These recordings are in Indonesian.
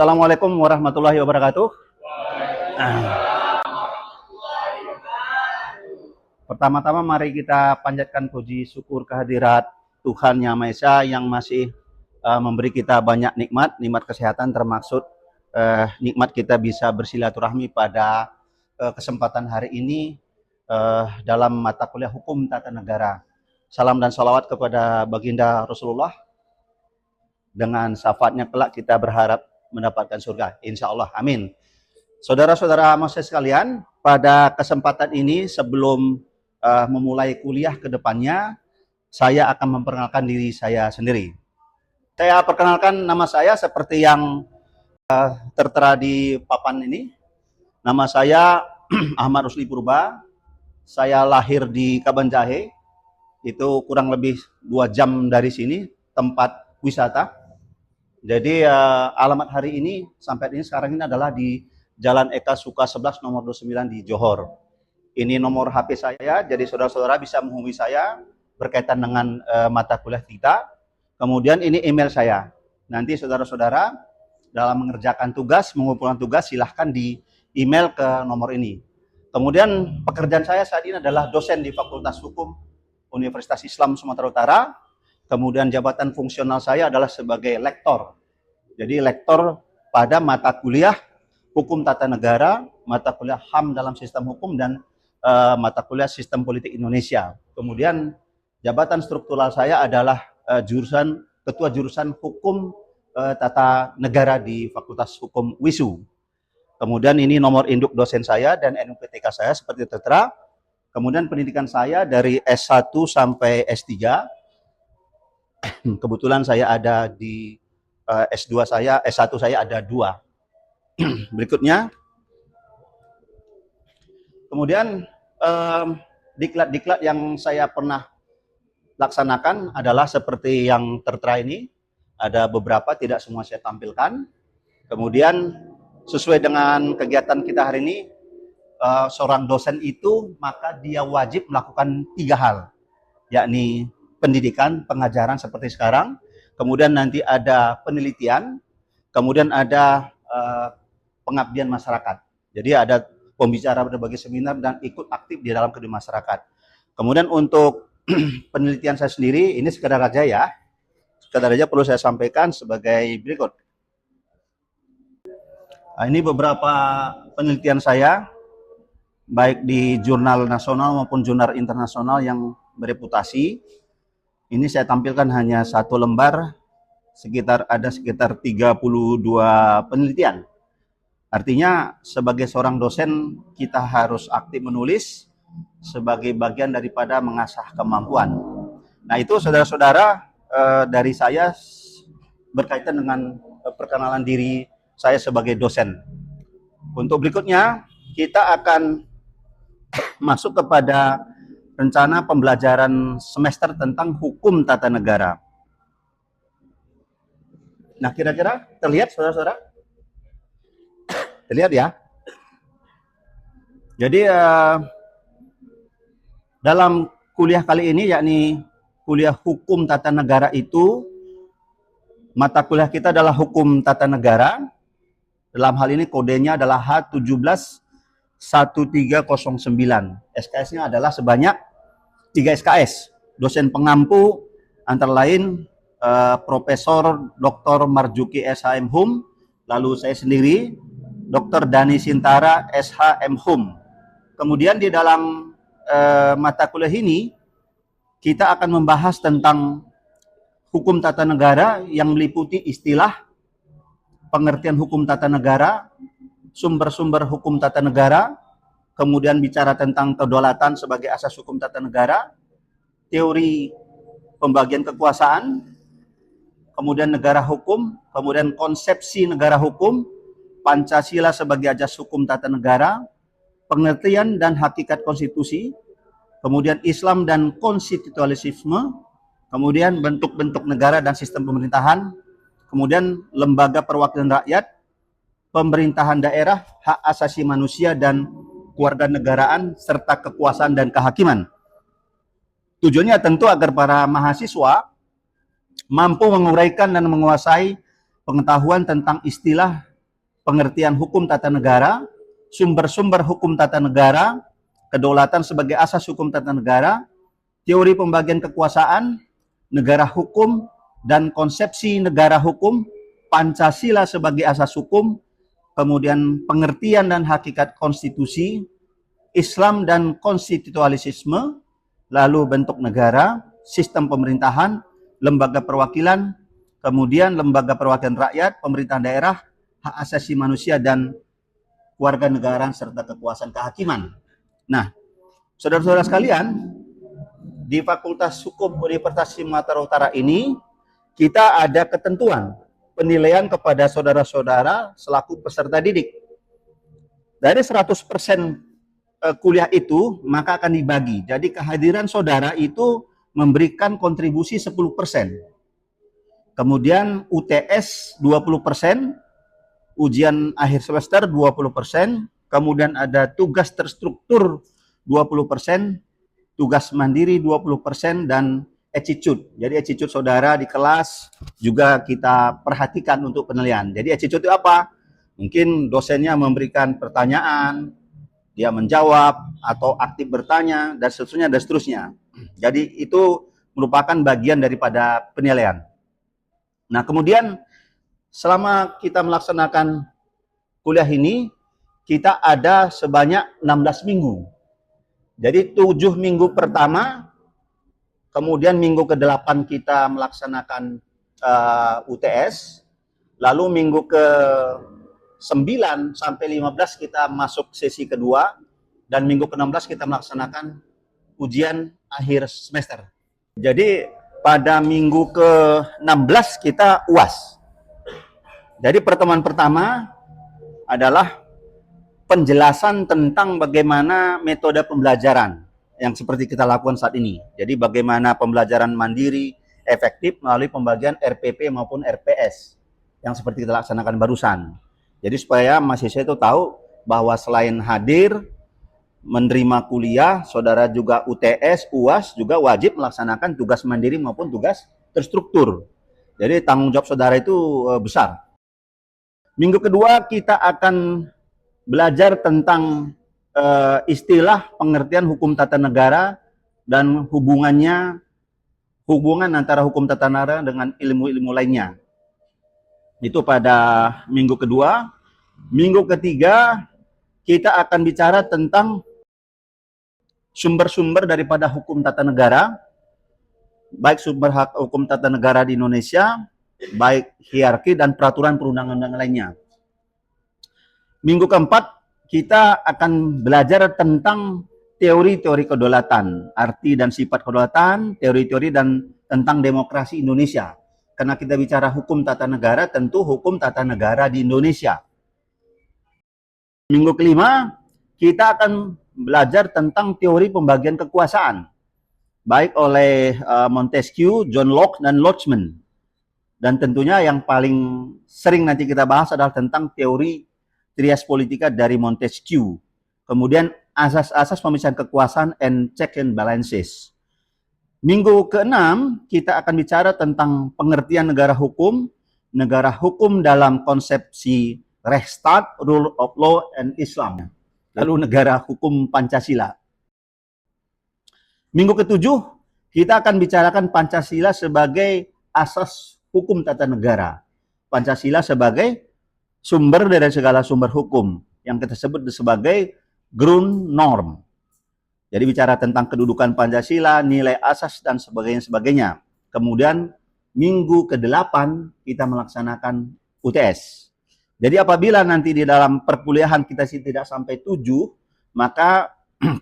Assalamualaikum warahmatullahi wabarakatuh. Pertama-tama mari kita panjatkan puji syukur kehadirat Tuhan Yang Maha Esa yang masih memberi kita banyak nikmat kesehatan, termaksud nikmat kita bisa bersilaturahmi pada kesempatan hari ini dalam mata kuliah Hukum Tata Negara. Salam dan salawat kepada Baginda Rasulullah. Dengan syafaatnya kelak kita berharap mendapatkan surga, insya Allah, amin. Saudara-saudara mahasiswa sekalian, pada kesempatan ini sebelum memulai kuliah ke depannya, saya akan memperkenalkan diri saya sendiri. Saya perkenalkan nama saya seperti yang tertera di papan ini. Nama saya Ahmad Rusli Purba. Saya lahir di Kabanjahe, itu kurang lebih 2 jam dari sini, tempat wisata. Jadi alamat hari ini sampai ini sekarang ini adalah di Jalan Eka Suka 11 nomor 29 di Johor. Ini nomor HP saya, jadi saudara-saudara bisa menghubungi saya berkaitan dengan mata kuliah kita. Kemudian ini email saya. Nanti saudara-saudara dalam mengerjakan tugas, mengumpulkan tugas, silahkan di email ke nomor ini. Kemudian pekerjaan saya saat ini adalah dosen di Fakultas Hukum Universitas Islam Sumatera Utara. Kemudian jabatan fungsional saya adalah sebagai lektor. Jadi lektor pada mata kuliah Hukum Tata Negara, mata kuliah HAM dalam sistem hukum, dan mata kuliah Sistem Politik Indonesia. Kemudian jabatan struktural saya adalah ketua jurusan Hukum Tata Negara di Fakultas Hukum WISU. Kemudian ini nomor induk dosen saya dan NUPTK saya seperti tertera. Kemudian pendidikan saya dari S1 sampai S3. Kebetulan saya ada di S2 saya, S1 saya ada 2. Berikutnya. Kemudian diklat-diklat yang saya pernah laksanakan adalah seperti yang tertera ini. Ada beberapa, tidak semua saya tampilkan. Kemudian sesuai dengan kegiatan kita hari ini, seorang dosen itu maka dia wajib melakukan 3 hal, yakni pendidikan, pengajaran seperti sekarang, kemudian nanti ada penelitian, kemudian ada pengabdian masyarakat. Jadi ada pembicara berbagai seminar dan ikut aktif di dalam kehidupan masyarakat. Kemudian untuk penelitian saya sendiri, ini sekedar aja ya, sekedar aja perlu saya sampaikan sebagai berikut. Nah, ini beberapa penelitian saya, baik di jurnal nasional maupun jurnal internasional yang bereputasi. Ini saya tampilkan hanya 1 lembar, ada sekitar 32 penelitian. Artinya sebagai seorang dosen kita harus aktif menulis sebagai bagian daripada mengasah kemampuan. Nah itu saudara-saudara dari saya berkaitan dengan perkenalan diri saya sebagai dosen. Untuk berikutnya kita akan masuk kepada rencana pembelajaran semester tentang Hukum Tata Negara. Nah, kira-kira terlihat saudara-saudara? Terlihat ya? Jadi dalam kuliah kali ini, yakni kuliah Hukum Tata Negara itu, mata kuliah kita adalah Hukum Tata Negara. Dalam hal ini kodenya adalah H171309. SKS-nya adalah sebanyak 3 SKS. Dosen pengampu antara lain Profesor Dr. Marjuki SHM Hum, lalu saya sendiri Dr. Dani Sintara SHM Hum. Kemudian di dalam mata kuliah ini kita akan membahas tentang hukum tata negara yang meliputi istilah, pengertian hukum tata negara, sumber-sumber hukum tata negara, kemudian bicara tentang kedaulatan sebagai asas hukum tata negara, teori pembagian kekuasaan, kemudian negara hukum, kemudian konsepsi negara hukum, Pancasila sebagai asas hukum tata negara, pengertian dan hakikat konstitusi, kemudian Islam dan konstitusionalisme, kemudian bentuk-bentuk negara dan sistem pemerintahan, kemudian lembaga perwakilan rakyat, pemerintahan daerah, hak asasi manusia dan kewarganegaraan, serta kekuasaan dan kehakiman. Tujuannya tentu agar para mahasiswa mampu menguraikan dan menguasai pengetahuan tentang istilah pengertian hukum tata negara, sumber-sumber hukum tata negara, kedaulatan sebagai asas hukum tata negara, teori pembagian kekuasaan, negara hukum, dan konsepsi negara hukum, Pancasila sebagai asas hukum, kemudian pengertian dan hakikat konstitusi, Islam dan konstitusionalisme, lalu bentuk negara, sistem pemerintahan, lembaga perwakilan, kemudian lembaga perwakilan rakyat, pemerintahan daerah, hak asasi manusia, dan warga negara serta kekuasaan kehakiman. Nah, saudara-saudara sekalian, di Fakultas Hukum Universitas Sumatera Utara ini, kita ada ketentuan penilaian kepada saudara-saudara selaku peserta didik. Dari 100% kuliah itu, maka akan dibagi. Jadi kehadiran saudara itu memberikan kontribusi 10%. Kemudian UTS 20%, ujian akhir semester 20%, kemudian ada tugas terstruktur 20%, tugas mandiri 20%, dan attitude. Jadi attitude saudara di kelas juga kita perhatikan untuk penilaian. Jadi attitude itu apa? Mungkin dosennya memberikan pertanyaan, dia menjawab, atau aktif bertanya, dan seterusnya, dan seterusnya. Jadi itu merupakan bagian daripada penilaian. Nah, kemudian selama kita melaksanakan kuliah ini, kita ada sebanyak 16 minggu. Jadi 7 minggu pertama, kemudian minggu ke-8 kita melaksanakan UTS, lalu minggu ke-9 sampai 15 kita masuk sesi kedua, dan minggu ke-16 kita melaksanakan ujian akhir semester. Jadi pada minggu ke-16 kita UAS. Jadi pertemuan pertama adalah penjelasan tentang bagaimana metode pembelajaran yang seperti kita lakukan saat ini. Jadi bagaimana pembelajaran mandiri efektif melalui pembagian RPP maupun RPS yang seperti kita laksanakan barusan. Jadi supaya mahasiswa itu tahu bahwa selain hadir menerima kuliah, saudara juga UTS, UAS juga wajib melaksanakan tugas mandiri maupun tugas terstruktur. Jadi tanggung jawab saudara itu besar. Minggu kedua kita akan belajar tentang istilah pengertian hukum tata negara dan hubungan antara hukum tata negara dengan ilmu-ilmu lainnya. Itu pada minggu kedua. Minggu ketiga kita akan bicara tentang sumber-sumber daripada hukum tata negara, baik sumber hukum tata negara di Indonesia, baik hierarki dan peraturan perundang-undangan lainnya. Minggu keempat, kita akan belajar tentang teori-teori kedaulatan, arti dan sifat kedaulatan, teori-teori dan tentang demokrasi Indonesia. Karena kita bicara hukum tata negara, tentu hukum tata negara di Indonesia. Minggu kelima, kita akan belajar tentang teori pembagian kekuasaan, baik oleh Montesquieu, John Locke, dan Lodgman. Dan tentunya yang paling sering nanti kita bahas adalah tentang teori trias politika dari Montesquieu. Kemudian asas-asas pemisahan kekuasaan and check and balances. Minggu ke-6 kita akan bicara tentang pengertian negara hukum dalam konsepsi Rechtsstaat, Rule of Law, and Islam. Lalu negara hukum Pancasila. Minggu ke-7 kita akan bicarakan Pancasila sebagai asas hukum tata negara. Pancasila sebagai sumber dari segala sumber hukum yang kita sebut sebagai ground norm. Jadi bicara tentang kedudukan Pancasila, nilai asas dan sebagainya. Kemudian minggu ke-8 kita melaksanakan UTS. Jadi apabila nanti di dalam perkuliahan kita tidak sampai 7, maka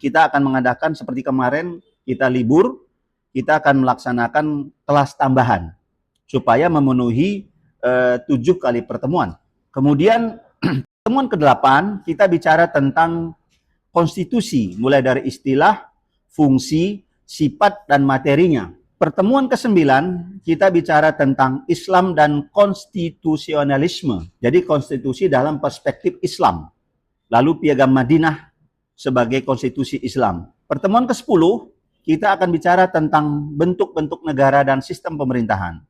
kita akan mengadakan seperti kemarin kita libur, kita akan melaksanakan kelas tambahan supaya memenuhi 7 kali pertemuan. Kemudian pertemuan ke-8 kita bicara tentang konstitusi, mulai dari istilah, fungsi, sifat, dan materinya. Pertemuan ke-9 kita bicara tentang Islam dan konstitusionalisme. Jadi konstitusi dalam perspektif Islam. Lalu Piagam Madinah sebagai konstitusi Islam. Pertemuan ke-10 kita akan bicara tentang bentuk-bentuk negara dan sistem pemerintahan.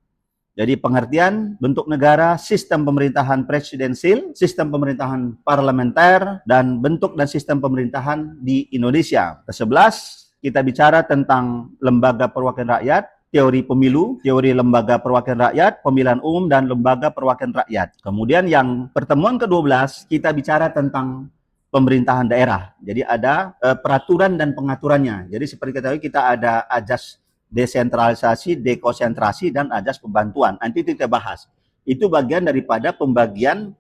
Jadi pengertian bentuk negara, sistem pemerintahan presidensil, sistem pemerintahan parlementer, dan bentuk dan sistem pemerintahan di Indonesia. Ke-11, kita bicara tentang lembaga perwakilan rakyat, teori pemilu, teori lembaga perwakilan rakyat, pemilihan umum, dan lembaga perwakilan rakyat. Kemudian yang pertemuan ke-12, kita bicara tentang pemerintahan daerah. Jadi ada peraturan dan pengaturannya. Jadi seperti kita ada ajas desentralisasi, dekonsentrasi, dan ajas pembantuan. Nanti kita bahas. Itu bagian daripada pembagian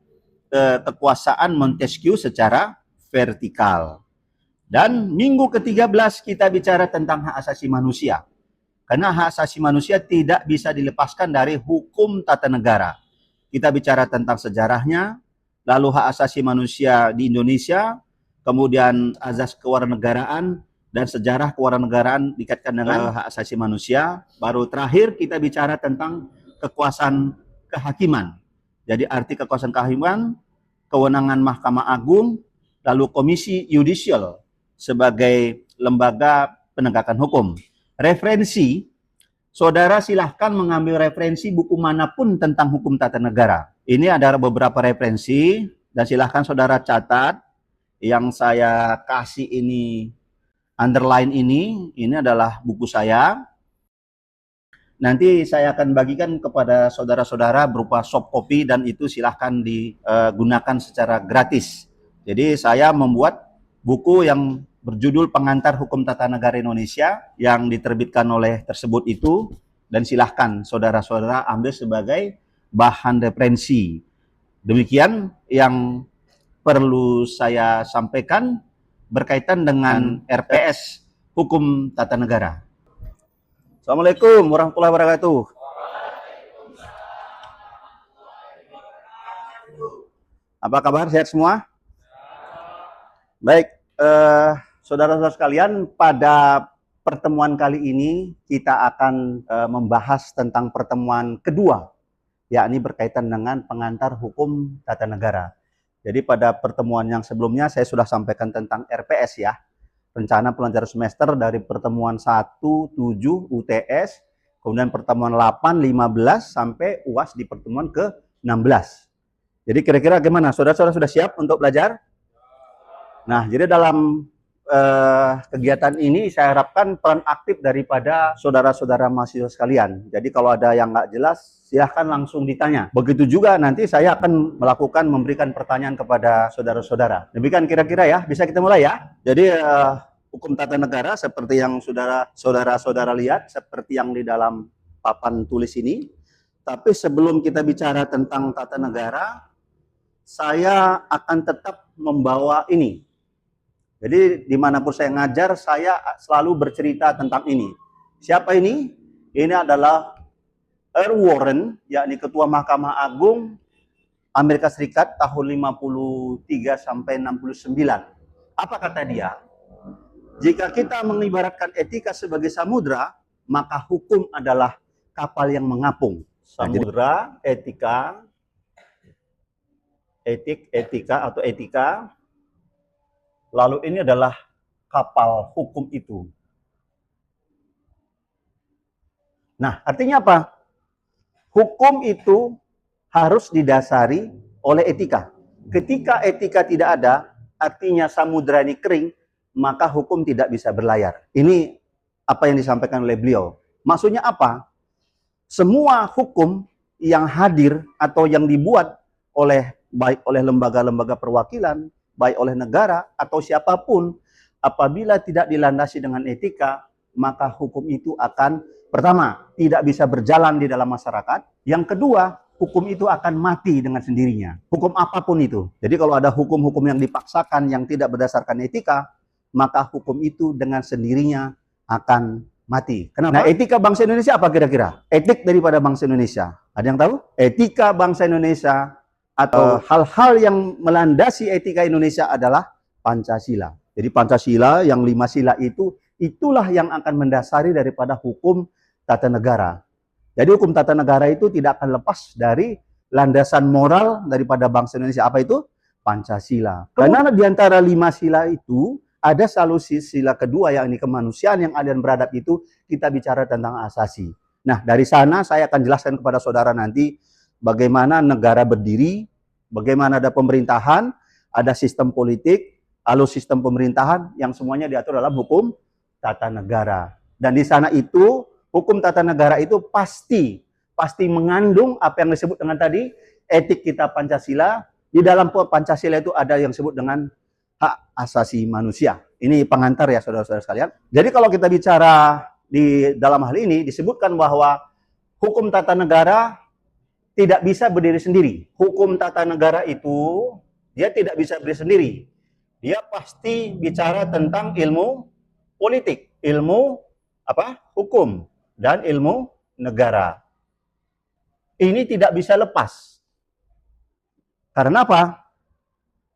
kekuasaan Montesquieu secara vertikal. Dan minggu ke-13 kita bicara tentang hak asasi manusia. Karena hak asasi manusia tidak bisa dilepaskan dari hukum tata negara. Kita bicara tentang sejarahnya, lalu hak asasi manusia di Indonesia, kemudian azas kewarganegaraan, dan sejarah kewarganegaraan dikaitkan dengan hak asasi manusia. Baru terakhir kita bicara tentang kekuasaan kehakiman. Jadi arti kekuasaan kehakiman, kewenangan Mahkamah Agung, lalu Komisi Yudisial sebagai lembaga penegakan hukum. Referensi, saudara silahkan mengambil referensi buku manapun tentang hukum tata negara. Ini ada beberapa referensi dan silahkan saudara catat. Yang saya kasih ini underline ini adalah buku saya. Nanti saya akan bagikan kepada saudara-saudara berupa soft copy dan itu silahkan digunakan secara gratis. Jadi saya membuat buku yang berjudul Pengantar Hukum Tata Negara Indonesia yang diterbitkan oleh tersebut itu, dan silahkan saudara-saudara ambil sebagai bahan referensi. Demikian yang perlu saya sampaikan berkaitan dengan RPS Hukum Tata Negara. Assalamualaikum warahmatullahi wabarakatuh. Apa kabar? Sehat semua? Baik, saudara-saudara sekalian, pada pertemuan kali ini kita akan membahas tentang pertemuan kedua, yakni berkaitan dengan pengantar hukum tata negara. Jadi pada pertemuan yang sebelumnya saya sudah sampaikan tentang RPS ya, rencana pelajaran semester dari pertemuan 1, 7 UTS, kemudian pertemuan 8, 15 sampai UAS di pertemuan ke-16. Jadi kira-kira gimana? Saudara-saudara sudah siap untuk belajar? Nah, jadi dalam kegiatan ini saya harapkan peran aktif daripada saudara-saudara mahasiswa sekalian. Jadi kalau ada yang nggak jelas, silahkan langsung ditanya. Begitu juga nanti saya akan memberikan pertanyaan kepada saudara-saudara. Demikian kira-kira ya, bisa kita mulai ya. Jadi hukum tata negara seperti yang saudara-saudara lihat, seperti yang di dalam papan tulis ini. Tapi sebelum kita bicara tentang tata negara, saya akan tetap membawa ini. Jadi dimanapun saya ngajar, saya selalu bercerita tentang ini. Siapa ini? Ini adalah Earl Warren, yakni Ketua Mahkamah Agung Amerika Serikat tahun 53 sampai 69. Apa kata dia? Jika kita mengibaratkan etika sebagai samudra, maka hukum adalah kapal yang mengapung. Samudra, etika atau etika. Lalu ini adalah kapal hukum itu. Nah, artinya apa? Hukum itu harus didasari oleh etika. Ketika etika tidak ada, artinya samudra ini kering, maka hukum tidak bisa berlayar. Ini apa yang disampaikan oleh beliau. Maksudnya apa? Semua hukum yang hadir atau yang dibuat baik oleh lembaga-lembaga perwakilan, baik oleh negara atau siapapun, apabila tidak dilandasi dengan etika, maka hukum itu akan, pertama, tidak bisa berjalan di dalam masyarakat. Yang kedua, hukum itu akan mati dengan sendirinya. Hukum apapun itu. Jadi kalau ada hukum-hukum yang dipaksakan yang tidak berdasarkan etika, maka hukum itu dengan sendirinya akan mati. Kenapa? Nah, etika bangsa Indonesia apa kira-kira? Etik daripada bangsa Indonesia. Ada yang tahu? Etika bangsa Indonesia atau hal-hal yang melandasi etika Indonesia adalah Pancasila. Jadi Pancasila yang 5 sila itu, itulah yang akan mendasari daripada hukum tata negara. Jadi hukum tata negara itu tidak akan lepas dari landasan moral daripada bangsa Indonesia. Apa itu? Pancasila. Karena di antara 5 sila itu, ada selalu sila kedua, yakni kemanusiaan yang adil dan beradab itu, kita bicara tentang asasi. Nah, dari sana saya akan jelaskan kepada saudara nanti bagaimana negara berdiri, bagaimana ada pemerintahan, ada sistem politik, lalu sistem pemerintahan yang semuanya diatur dalam hukum tata negara. Dan di sana itu, hukum tata negara itu pasti mengandung apa yang disebut dengan tadi, etik kita Pancasila. Di dalam Pancasila itu ada yang disebut dengan hak asasi manusia. Ini pengantar ya saudara-saudara sekalian. Jadi kalau kita bicara di dalam hal ini disebutkan bahwa hukum tata negara tidak bisa berdiri sendiri. Hukum tata negara itu dia tidak bisa berdiri sendiri. Dia pasti bicara tentang ilmu politik, ilmu hukum dan ilmu negara. Ini tidak bisa lepas. Karena apa?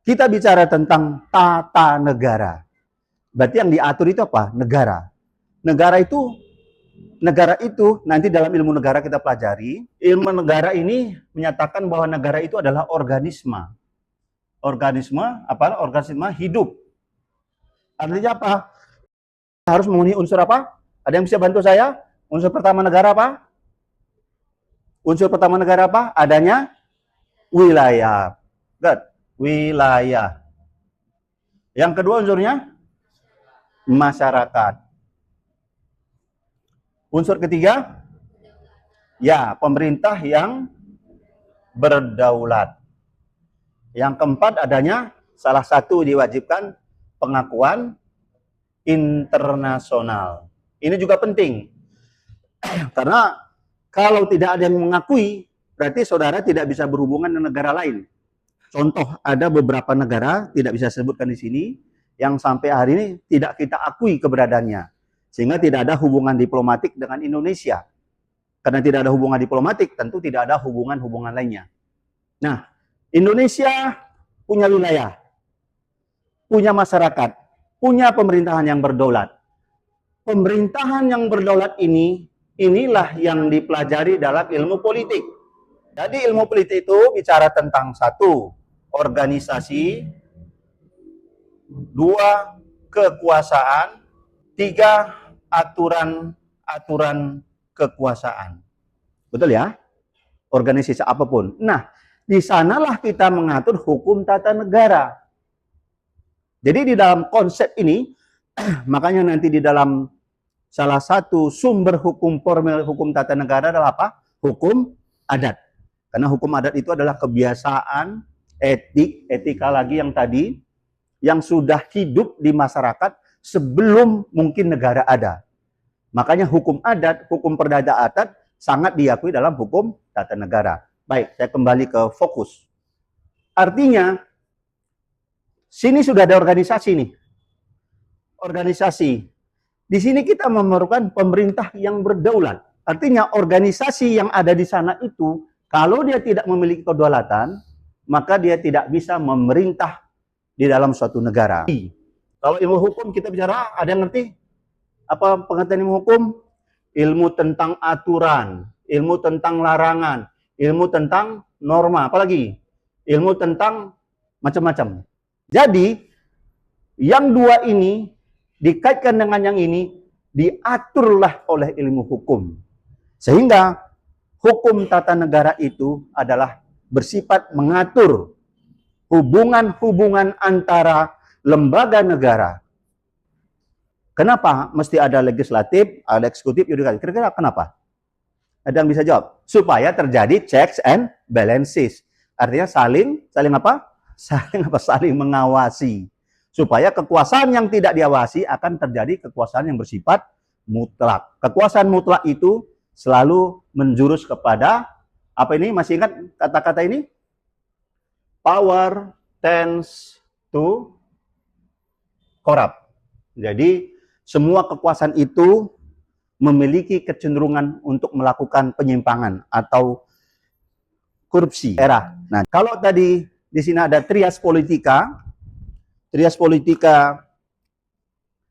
Kita bicara tentang tata negara. Berarti yang diatur itu apa? Negara. Negara itu nanti dalam ilmu negara kita pelajari. Ilmu negara ini menyatakan bahwa negara itu adalah organisme. Organisme hidup. Artinya apa? Harus memenuhi unsur apa? Ada yang bisa bantu saya? Unsur pertama negara apa? Unsur pertama negara apa? Adanya wilayah. Good. Wilayah. Yang kedua unsurnya masyarakat. Unsur ketiga, ya, pemerintah yang berdaulat. Yang keempat, adanya salah satu diwajibkan pengakuan internasional. Ini juga penting. Karena kalau tidak ada yang mengakui, berarti saudara tidak bisa berhubungan dengan negara lain. Contoh, ada beberapa negara, tidak bisa disebutkan di sini, yang sampai hari ini tidak kita akui keberadaannya. Sehingga tidak ada hubungan diplomatik dengan Indonesia. Karena tidak ada hubungan diplomatik, tentu tidak ada hubungan-hubungan lainnya. Nah, Indonesia punya wilayah, punya masyarakat, punya pemerintahan yang berdaulat. Pemerintahan yang berdaulat inilah yang dipelajari dalam ilmu politik. Jadi ilmu politik itu bicara tentang satu, organisasi, dua, kekuasaan, tiga, aturan kekuasaan. Betul ya? Organisasi apapun. Nah, di sanalah kita mengatur hukum tata negara. Jadi di dalam konsep ini, makanya nanti di dalam salah satu sumber hukum formil hukum tata negara adalah apa? Hukum adat. Karena hukum adat itu adalah kebiasaan, etika lagi yang tadi, yang sudah hidup di masyarakat sebelum mungkin negara ada. Makanya hukum adat, hukum perdata adat sangat diakui dalam hukum tata negara. Baik, saya kembali ke fokus. Artinya, sini sudah ada organisasi nih. Organisasi. Di sini kita memerlukan pemerintah yang berdaulat. Artinya organisasi yang ada di sana itu, kalau dia tidak memiliki kedaulatan, maka dia tidak bisa memerintah di dalam suatu negara. Kalau ilmu hukum kita bicara, ada yang ngerti? Apa pengertian ilmu hukum? Ilmu tentang aturan, ilmu tentang larangan, ilmu tentang norma, apalagi? Ilmu tentang macam-macam. Jadi, yang dua ini dikaitkan dengan yang ini, diaturlah oleh ilmu hukum. Sehingga hukum tata negara itu adalah bersifat mengatur hubungan-hubungan antara lembaga negara. Kenapa mesti ada legislatif, ada eksekutif, yudikatif? Kira-kira kenapa? Ada yang bisa jawab? Supaya terjadi checks and balances. Artinya saling apa? Saling mengawasi. Supaya kekuasaan yang tidak diawasi akan terjadi kekuasaan yang bersifat mutlak. Kekuasaan mutlak itu selalu menjurus kepada apa ini? Masih ingat kata-kata ini? Power tends to corrupt. Jadi semua kekuasaan itu memiliki kecenderungan untuk melakukan penyimpangan atau korupsi. Nah, kalau tadi di sini ada trias politika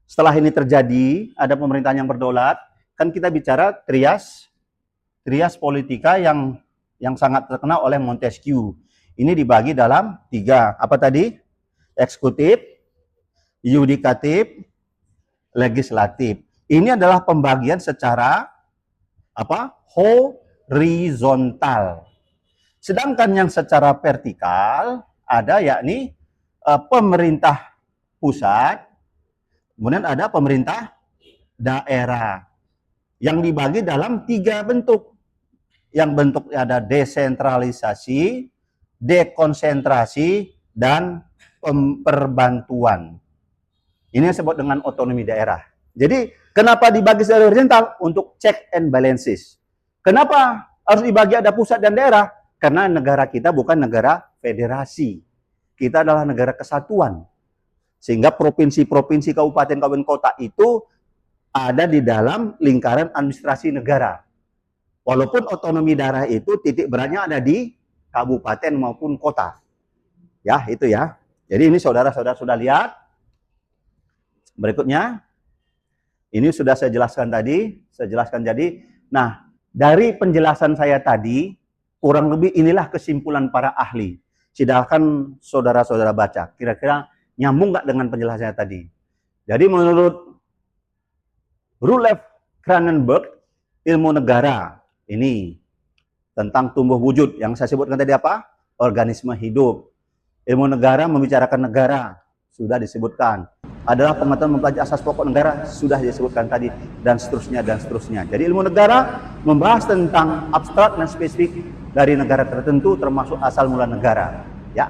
setelah ini terjadi, ada pemerintahan yang berdaulat, kan kita bicara trias politika yang sangat terkenal oleh Montesquieu. Ini dibagi dalam 3. Apa tadi? Eksekutif, yudikatif, legislatif. Ini adalah pembagian secara apa? Horizontal. Sedangkan yang secara vertikal ada yakni pemerintah pusat, kemudian ada pemerintah daerah yang dibagi dalam 3 bentuk. Yang bentuknya ada desentralisasi, dekonsentrasi, dan perbantuan. Ini yang disebut dengan otonomi daerah. Jadi, kenapa dibagi secara horizontal? Untuk check and balances. Kenapa harus dibagi ada pusat dan daerah? Karena negara kita bukan negara federasi. Kita adalah negara kesatuan. Sehingga provinsi-provinsi, kabupaten kota itu ada di dalam lingkaran administrasi negara. Walaupun otonomi daerah itu titik beratnya ada di kabupaten maupun kota. Ya, itu ya. Jadi ini saudara-saudara sudah lihat. Berikutnya, ini sudah saya jelaskan tadi. Nah, dari penjelasan saya tadi, kurang lebih inilah kesimpulan para ahli. Silakan saudara-saudara baca. Kira-kira nyambung nggak dengan penjelasan saya tadi? Jadi menurut Rudolf Cronenberg, ilmu negara, ini tentang tumbuh wujud. Yang saya sebutkan tadi apa? Organisme hidup. Ilmu negara membicarakan negara, sudah disebutkan. Adalah pengetahuan mempelajari asas pokok negara, sudah disebutkan tadi, dan seterusnya, dan seterusnya. Jadi ilmu negara membahas tentang abstrak dan spesifik dari negara tertentu, termasuk asal mula negara. Ya.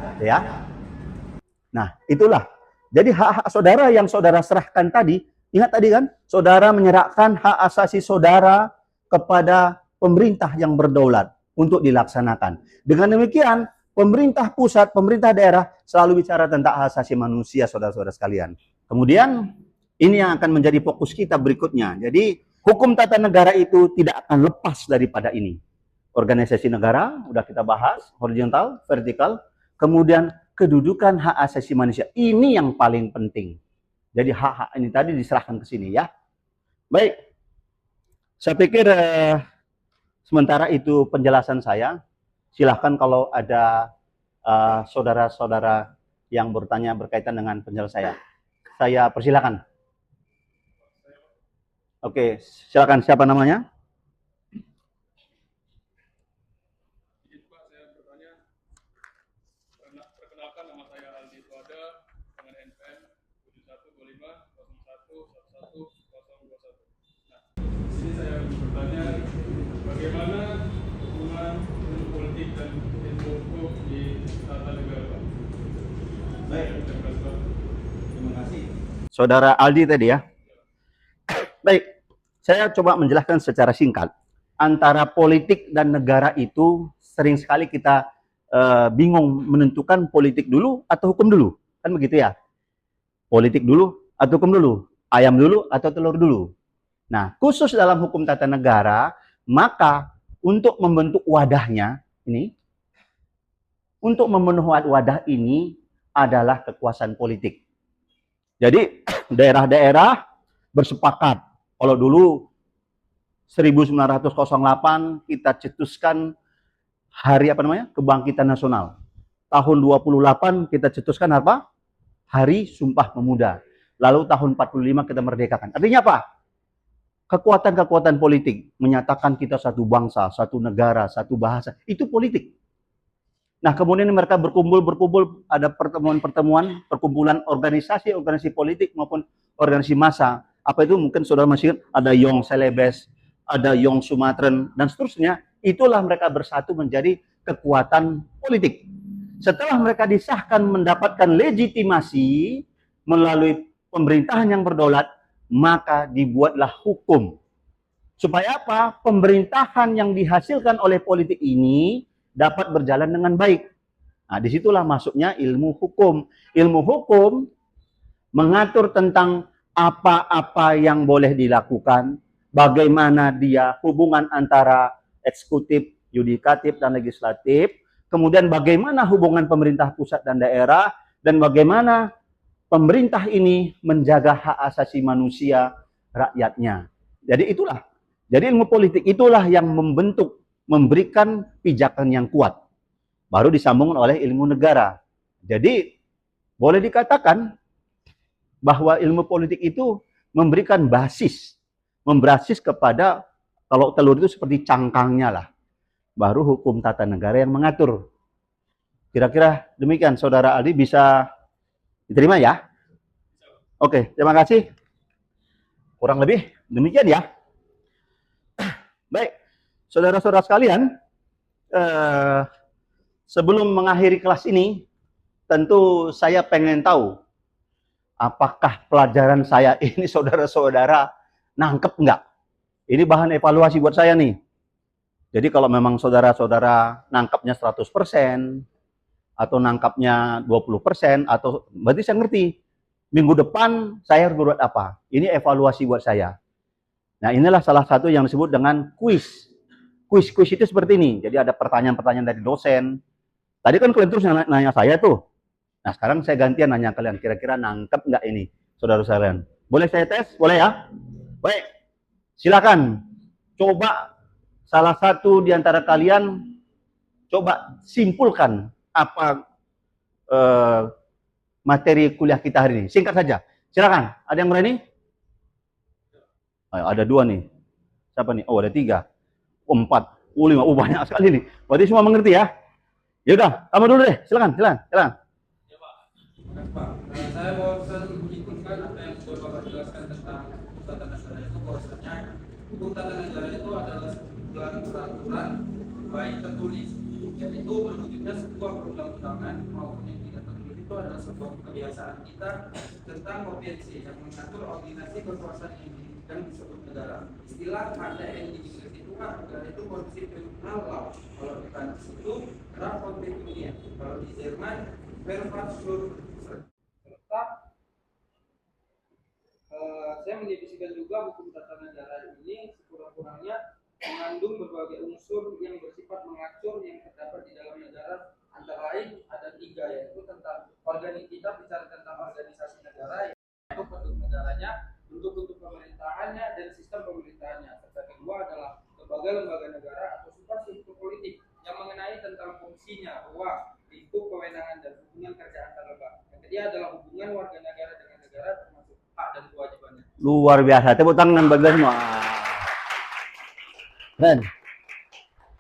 Nah, itulah. Jadi hak-hak saudara yang saudara serahkan tadi, ingat tadi kan, saudara menyerahkan hak asasi saudara kepada pemerintah yang berdaulat untuk dilaksanakan. Dengan demikian, pemerintah pusat, pemerintah daerah selalu bicara tentang hak asasi manusia, saudara-saudara sekalian. Kemudian, ini yang akan menjadi fokus kita berikutnya. Jadi, hukum tata negara itu tidak akan lepas daripada ini. Organisasi negara, udah kita bahas, horizontal, vertikal. Kemudian, kedudukan hak asasi manusia. Ini yang paling penting. Jadi, hak-hak ini tadi diserahkan ke sini ya. Baik, saya pikir sementara itu penjelasan saya. Silahkan kalau ada saudara-saudara yang bertanya berkaitan dengan penjelasan saya. Saya persilakan. Oke, silakan. Siapa namanya? Perkenalkan, nama saya Aldi Suada dengan NPM 712501111021. Nah, ini saya bertanya bagaimana hubungan ilmu politik dan ilmu hukum di tata negara. Baik, terima kasih. Saudara Aldi tadi ya. Baik, saya coba menjelaskan secara singkat. Antara politik dan negara itu sering sekali kita bingung menentukan politik dulu atau hukum dulu. Kan begitu ya? Politik dulu atau hukum dulu? Ayam dulu atau telur dulu? Nah, khusus dalam hukum tata negara, maka untuk membentuk wadahnya, untuk memenuhi wadah ini adalah kekuasaan politik. Jadi, daerah-daerah bersepakat. Kalau dulu 1908 kita cetuskan hari Kebangkitan Nasional. Tahun 28 kita cetuskan apa? Hari Sumpah Pemuda. Lalu tahun 45 kita merdekakan. Artinya apa? Kekuatan-kekuatan politik menyatakan kita satu bangsa, satu negara, satu bahasa. Itu politik. Nah, kemudian mereka berkumpul, ada pertemuan-pertemuan, perkumpulan organisasi politik maupun organisasi massa. Apa itu? Mungkin saudara masih ingat, ada Young Celebes, ada Young Sumatran, dan seterusnya. Itulah mereka bersatu menjadi kekuatan politik. Setelah mereka disahkan mendapatkan legitimasi melalui pemerintahan yang berdaulat, maka dibuatlah hukum. Supaya apa? Pemerintahan yang dihasilkan oleh politik ini dapat berjalan dengan baik. Nah, disitulah masuknya ilmu hukum. Ilmu hukum mengatur tentang apa-apa yang boleh dilakukan, bagaimana dia hubungan antara eksekutif, yudikatif, dan legislatif, kemudian bagaimana hubungan pemerintah pusat dan daerah, dan bagaimana pemerintah ini menjaga hak asasi manusia rakyatnya. Jadi itulah. Jadi ilmu politik itulah yang membentuk, memberikan pijakan yang kuat. Baru disambung oleh ilmu negara. Jadi, boleh dikatakan bahwa ilmu politik itu memberikan basis kepada Kalau telur itu seperti cangkangnya lah. Baru hukum tata negara yang mengatur. Kira-kira demikian, Saudara Aldi bisa diterima ya? Oke, terima kasih. Kurang lebih demikian ya. Baik, saudara-saudara sekalian, sebelum mengakhiri kelas ini, tentu saya pengen tahu apakah pelajaran saya ini saudara-saudara nangkep nggak? Ini bahan evaluasi buat saya nih. Jadi kalau memang saudara-saudara nangkapnya 100% atau nangkapnya 20%, atau berarti saya ngerti. Minggu depan saya harus berbuat apa? Ini evaluasi buat saya. Nah, inilah salah satu yang disebut dengan kuis. Kuis-kuis itu seperti ini. Jadi ada pertanyaan-pertanyaan dari dosen. Tadi kan kalian terus nanya saya tuh. Nah, sekarang saya gantian nanya kalian. Kira-kira nangkep nggak ini, saudara-saudara? Boleh saya tes? Boleh ya? Baik. Silakan. Coba salah satu di antara kalian coba simpulkan apa materi kuliah kita hari ini. Singkat saja. Silakan. Ada yang berani? Ada 2 nih. Siapa nih? Oh, ada 3. 4. 5. Oh, banyak sekali nih. Berarti semua mengerti ya? Ya udah, kamu dulu deh. Silakan. Ya, Pak. Pak, saya barusan mengikutkan apa yang sudah Bapak jelaskan tentang hukum tata negara itu, bahwasanya hukum tata negara itu adalah sebuah peraturan baik tertulis, yaitu berwujudnya sebuah perundang-undangan, maupun yang tidak tertulis itu adalah sebuah kebiasaan kita tentang konvensi yang mengatur organisasi kekuasaan yang disebut negara. Istilah ada yang di Inggris itu kan negara itu constitutional law. Kalau di Prancis itu draft constitution. Kalau di Jerman Verfassung. Serta saya mendefinisikan juga hukum tata negara ini sekurang-kurangnya mengandung berbagai unsur yang bersifat mengatur yang terdapat di dalam negara, antara lain ada 3, yaitu tentang kita bicara tentang organisasi negara, yaitu bentuk negaranya, bentuk-bentuk pemerintahannya, dan sistem pemerintahannya. Serta kedua adalah lembaga-lembaga negara atau struktur politik yang mengenai tentang fungsinya, ruang, lingkup kewenangan, dan hubungan kerja antar lembaga. Yang ketiga adalah hubungan warga negara dengan negara, termasuk hak dan kewajibannya. Luar biasa. Tepuk tangan bagi semua. Dan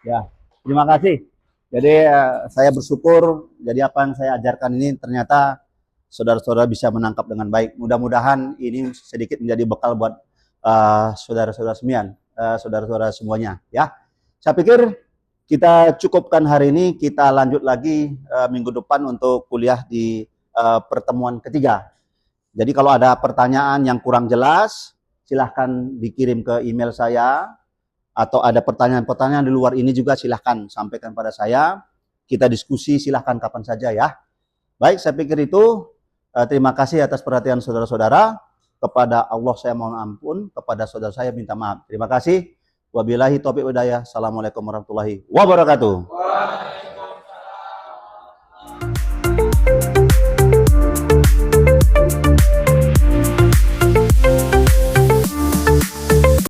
ya, terima kasih. Jadi saya bersyukur. Jadi apa yang saya ajarkan ini ternyata saudara-saudara bisa menangkap dengan baik. Mudah-mudahan ini sedikit menjadi bekal buat saudara-saudara saudara-saudara semuanya. Ya, saya pikir kita cukupkan hari ini. Kita lanjut lagi minggu depan untuk kuliah di pertemuan ketiga. Jadi kalau ada pertanyaan yang kurang jelas, silahkan dikirim ke email saya. Atau ada pertanyaan-pertanyaan di luar ini juga silahkan sampaikan pada saya. Kita diskusi silahkan kapan saja ya. Baik, saya pikir itu. Terima kasih atas perhatian saudara-saudara. Kepada Allah saya mohon ampun, kepada saudara saya minta maaf. Terima kasih. Wabillahi taufiq wal hidayah. Assalamualaikum warahmatullahi wabarakatuh.